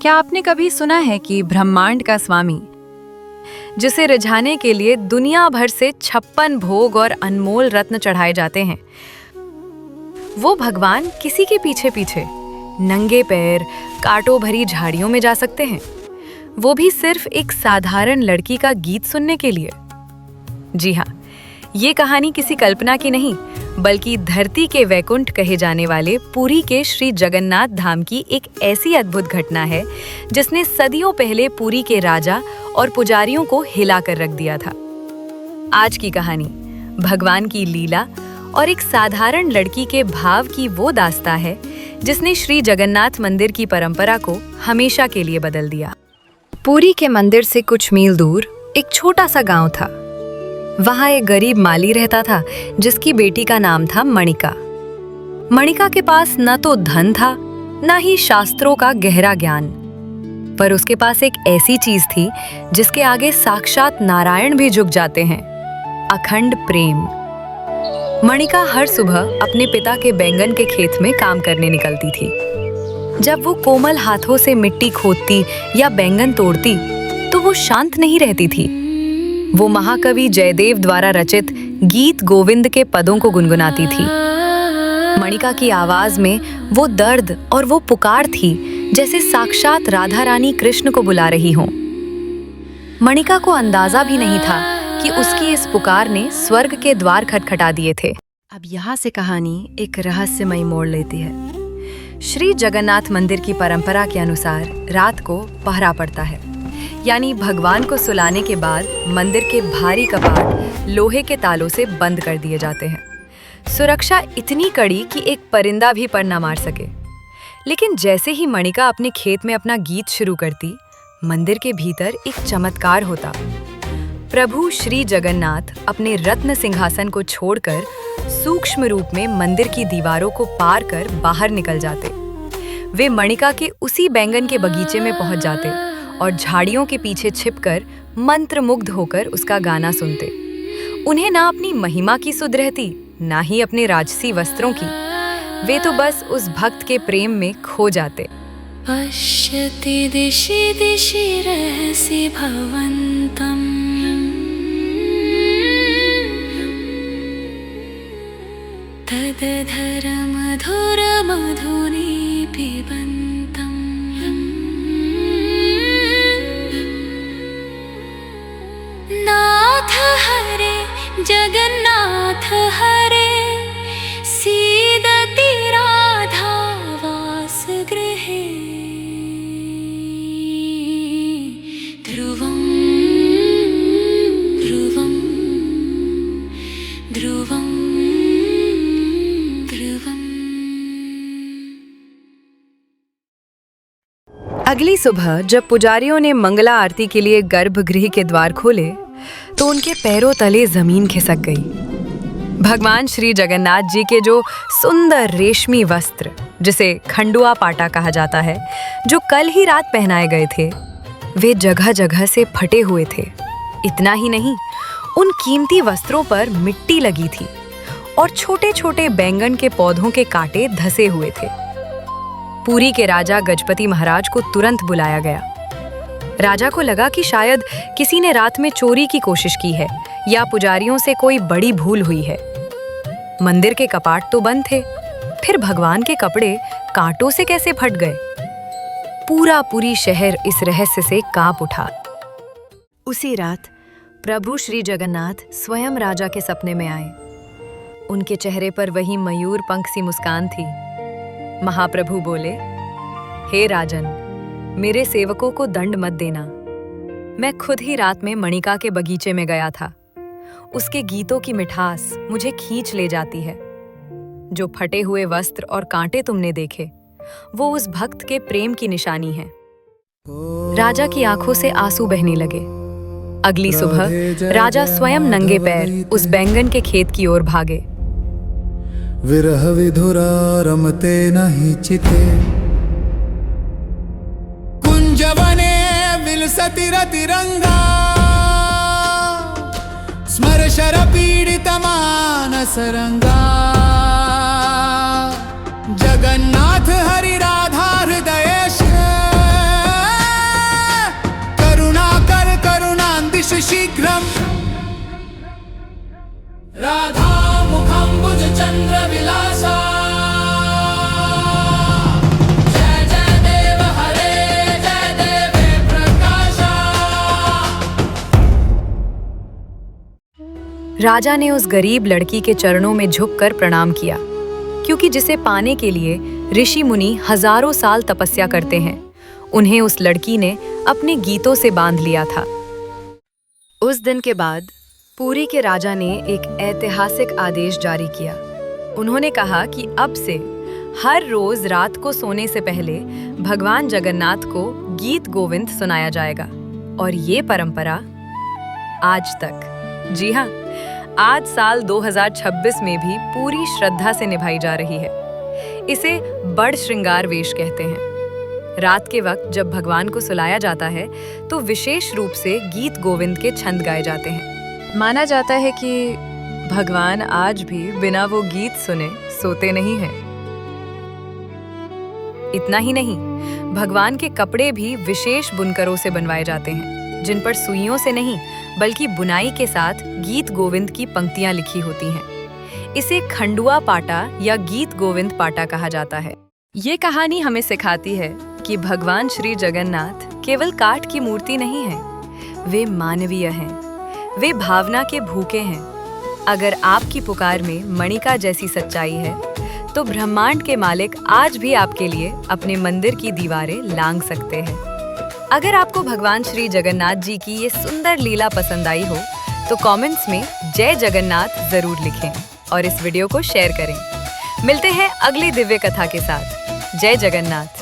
क्या आपने कभी सुना है कि ब्रह्मांड का स्वामी, जिसे रिझाने के लिए दुनिया भर से 56 भोग और अनमोल रत्न चढ़ाए जाते हैं, वो भगवान किसी के पीछे पीछे नंगे पैर कांटों भरी झाड़ियों में जा सकते हैं, वो भी सिर्फ एक साधारण लड़की का गीत सुनने के लिए? जी हाँ, ये कहानी किसी कल्पना की नहीं, बल्कि धरती के वैकुंठ कहे जाने वाले पुरी के श्री जगन्नाथ धाम की एक ऐसी अद्भुत घटना है जिसने सदियों पहले पुरी के राजा और पुजारियों को हिला कर रख दिया था। आज की कहानी भगवान की लीला और एक साधारण लड़की के भाव की वो दास्ता है जिसने श्री जगन्नाथ मंदिर की परंपरा को हमेशा के लिए बदल दिया। पुरी के मंदिर से कुछ मील दूर एक छोटा सा गांव था। वहां एक गरीब माली रहता था जिसकी बेटी का नाम था मणिका। मणिका के पास न तो धन था, न ही शास्त्रों का गहरा ज्ञान, पर उसके पास एक ऐसी चीज थी जिसके आगे साक्षात नारायण भी झुक जाते हैं, अखंड प्रेम। मणिका हर सुबह अपने पिता के बैंगन के खेत में काम करने निकलती थी। जब वो कोमल हाथों से मिट्टी खोदती या बैंगन तोड़ती तो वो शांत नहीं रहती थी। वो महाकवि जयदेव द्वारा रचित गीत गोविंद के पदों को गुनगुनाती थी। मणिका की आवाज में वो दर्द और वो पुकार थी जैसे साक्षात राधा रानी कृष्ण को बुला रही हों। मणिका को अंदाजा भी नहीं था कि उसकी इस पुकार ने स्वर्ग के द्वार खटखटा दिए थे। अब यहाँ से कहानी एक रहस्यमयी मोड़ लेती है। श्री जगन्नाथ मंदिर की परंपरा के अनुसार रात को पहरा पड़ता है, यानी भगवान को सुलाने के बाद मंदिर के भारी कपाट लोहे के तालों से बंद कर दिए जाते हैं। सुरक्षा इतनी कड़ी कि एक परिंदा भी पर न मार सके। लेकिन जैसे ही मणिका अपने खेत में अपना गीत शुरू करती, मंदिर के भीतर एक चमत्कार होता। प्रभु श्री जगन्नाथ अपने रत्न सिंहासन को छोड़कर सूक्ष्म रूप में मंदिर की दीवारों को पार कर बाहर निकल जाते। वे मणिका के उसी बैंगन के बगीचे में पहुंच जाते और झाड़ियों के पीछे छिपकर मंत्रमुग्ध होकर उसका गाना सुनते। उन्हें ना अपनी महिमा की सुध रहती, ना ही अपने राजसी वस्त्रों की। वे तो बस उस भक्त के प्रेम में खो जाते। पश्यति दिशि दिशि रहसि भवन्तम् तदधर मधुर मधुनि पिबन्तम् नाथ हरे जगन्नाथ हरे सीदति राधा वासगृहे ध्रुवं ध्रुवं ध्रुवं ध्रुवम्। अगली सुबह जब पुजारियों ने मंगला आरती के लिए गर्भगृह के द्वार खोले तो उनके पैरों तले जमीन खिसक गई। भगवान श्री जगन्नाथ जी के जो सुंदर रेशमी वस्त्र, जिसे खंडुआ पाटा कहा जाता है, जो कल ही रात पहनाए गए थे, वे जगह जगह से फटे हुए थे। इतना ही नहीं, उन कीमती वस्त्रों पर मिट्टी लगी थी और छोटे छोटे बैंगन के पौधों के कांटे धसे हुए थे। पुरी के राजा गजपति महाराज को तुरंत बुलाया गया। राजा को लगा कि शायद किसी ने रात में चोरी की कोशिश की है या पुजारियों से कोई बड़ी भूल हुई है। मंदिर के कपाट तो बंद थे, फिर भगवान के कपड़े कांटों से कैसे फट गए? पूरी शहर इस रहस्य से कांप उठा। उसी रात प्रभु श्री जगन्नाथ स्वयं राजा के सपने में आए। उनके चेहरे पर वही मयूर पंख सी मुस्कान थी। महाप्रभु बोले, हे राजन, मेरे सेवकों को दंड मत देना। मैं खुद ही रात में मणिका के बगीचे में गया था। उसके गीतों की मिठास मुझे खींच ले जाती है। जो फटे हुए वस्त्र और कांटे तुमने देखे, वो उस भक्त के प्रेम की निशानी है। राजा की आंखों से आंसू बहने लगे। अगली सुबह राजा स्वयं नंगे पैर उस बैंगन के खेत की ओर भागे। विरह विधुरा रमते नहि चिते कुंजवने विलसति रतिरंगा स्मरशर पीडित मानसरंगा जगन्नाथ हरि राधा हृदयेश राजा ने उस गरीब लड़की के चरणों में झुककर प्रणाम किया, क्योंकि जिसे पाने के लिए ऋषि मुनि हजारों साल तपस्या करते हैं, उन्हें उस लड़की ने अपने गीतों से बांध लिया था। उस दिन के बाद पुरी के राजा ने एक ऐतिहासिक आदेश जारी किया। उन्होंने कहा कि अब से हर रोज रात को सोने से पहले भगवान जगन्नाथ को गीत गोविंद सुनाया जाएगा। और ये परंपरा आज तक, जी हाँ, आज साल 2026 में भी पूरी श्रद्धा से निभाई जा रही है। इसे बड़ श्रृंगार वेश कहते हैं। रात के वक्त जब भगवान को सुलाया जाता है तो विशेष रूप से गीत गोविंद के छंद गाए जाते हैं। माना जाता है कि भगवान आज भी बिना वो गीत सुने सोते नहीं हैं। इतना ही नहीं, भगवान के कपड़े भी विशेष बुनकरों से बनवाए जाते हैं, जिन पर सुइयों से नहीं बल्कि बुनाई के साथ गीत गोविंद की पंक्तियां लिखी होती हैं। इसे खंडुआ पाटा या गीत गोविंद पाटा कहा जाता है। ये कहानी हमें सिखाती है कि भगवान श्री जगन्नाथ केवल काठ की मूर्ति नहीं है, वे मानवीय हैं, वे भावना के भूखे हैं। अगर आपकी पुकार में मणिका जैसी सच्चाई है, तो ब्रह्मांड के मालिक आज भी आपके लिए अपने मंदिर की दीवारें लांघ सकते हैं। अगर आपको भगवान श्री जगन्नाथ जी की ये सुंदर लीला पसंद आई हो, तो कमेंट्स में जय जगन्नाथ जरूर लिखें और इस वीडियो को शेयर करें। मिलते हैं अगली दिव्य कथा के साथ। जय जगन्नाथ।